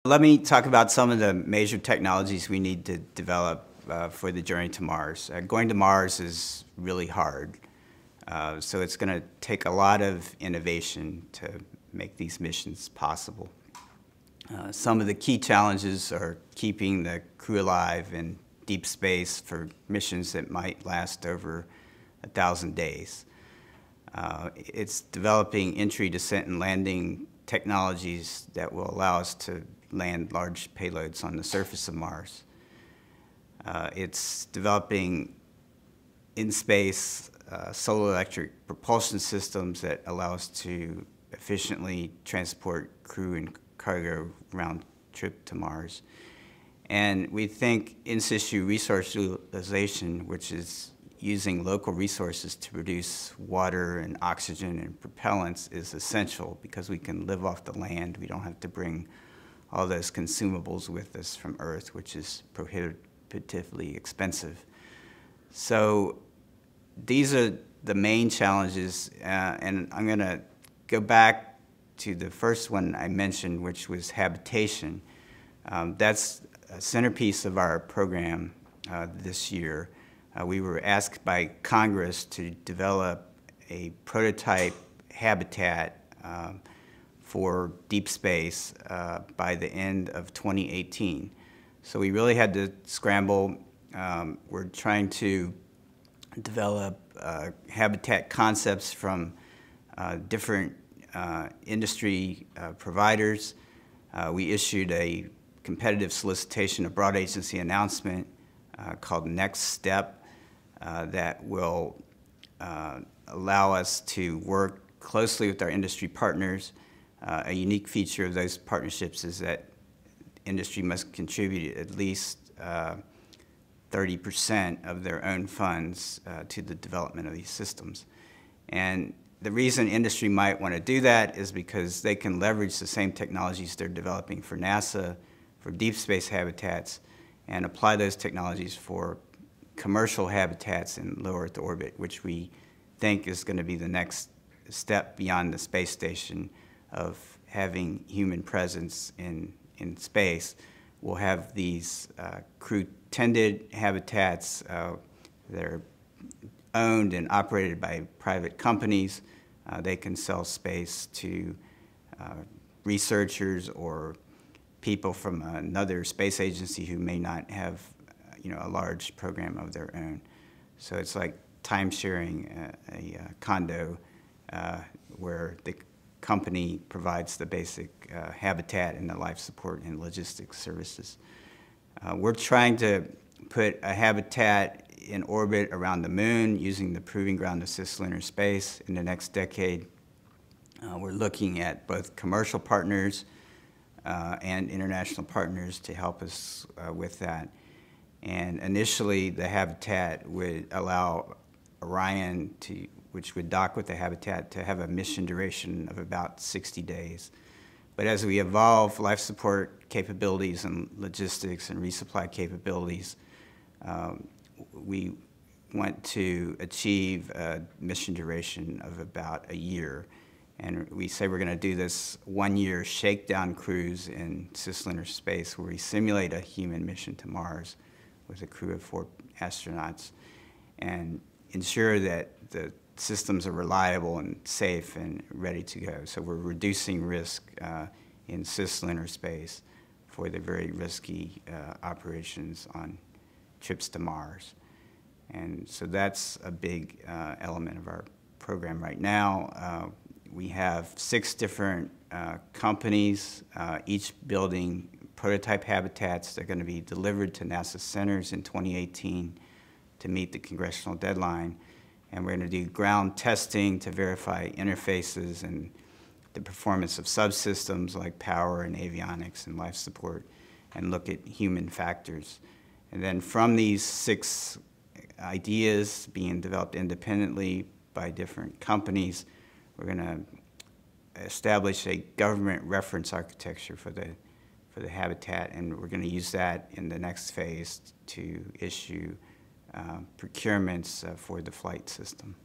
Let me talk about some of the major technologies we need to develop for the journey to Mars. Going to Mars is really hard, so it's going to take a lot of innovation to make these missions possible. Some of the key challenges are keeping the crew alive in deep space for missions that might last over 1,000 days. It's developing entry, descent, and landing technologies that will allow us to land large payloads on the surface of Mars. It's developing in-space solar electric propulsion systems that allow us to efficiently transport crew and cargo round trip to Mars. And we think in situ resource utilization, which is using local resources to produce water and oxygen and propellants, is essential because we can live off the land. We don't have to bring all those consumables with us from Earth, which is prohibitively expensive. So these are the main challenges, and I'm going to go back to the first one I mentioned, which was habitation. That's a centerpiece of our program this year. We were asked by Congress to develop a prototype habitat for deep space by the end of 2018. So we really had to scramble. We're trying to develop habitat concepts from different industry providers. We issued a competitive solicitation, a broad agency announcement called Next Step that will allow us to work closely with our industry partners. A unique feature of those partnerships is that industry must contribute at least 30% of their own funds to the development of these systems. And the reason industry might want to do that is because they can leverage the same technologies they're developing for NASA, for deep space habitats, and apply those technologies for commercial habitats in low Earth orbit, which we think is going to be the next step beyond the space station of having human presence in space. We'll have these crew-tended habitats that are owned and operated by private companies. They can sell space to researchers or people from another space agency who may not have a large program of their own. So it's like time-sharing a condo where the company provides the basic habitat and the life support and logistics services. We're trying to put a habitat in orbit around the moon using the Proving Ground of Cislunar Space in the next decade. We're looking at both commercial partners and international partners to help us with that. And initially, the habitat would allow Orion which would dock with the habitat, to have a mission duration of about 60 days. But as we evolve life support capabilities and logistics and resupply capabilities, we want to achieve a mission duration of about a year. And we say we're going to do this 1-year shakedown cruise in cislunar space where we simulate a human mission to Mars with a crew of 4 astronauts and ensure that the systems are reliable and safe and ready to go. So we're reducing risk in cislunar space for the very risky operations on trips to Mars. And so that's a big element of our program right now. We have 6 different companies, each building prototype habitats. They're going to be delivered to NASA centers in 2018 to meet the congressional deadline. And we're going to do ground testing to verify interfaces and the performance of subsystems like power and avionics and life support, and look at human factors. And then from these 6 ideas being developed independently by different companies, we're going to establish a government reference architecture for the habitat, and we're going to use that in the next phase to issue procurements for the flight system.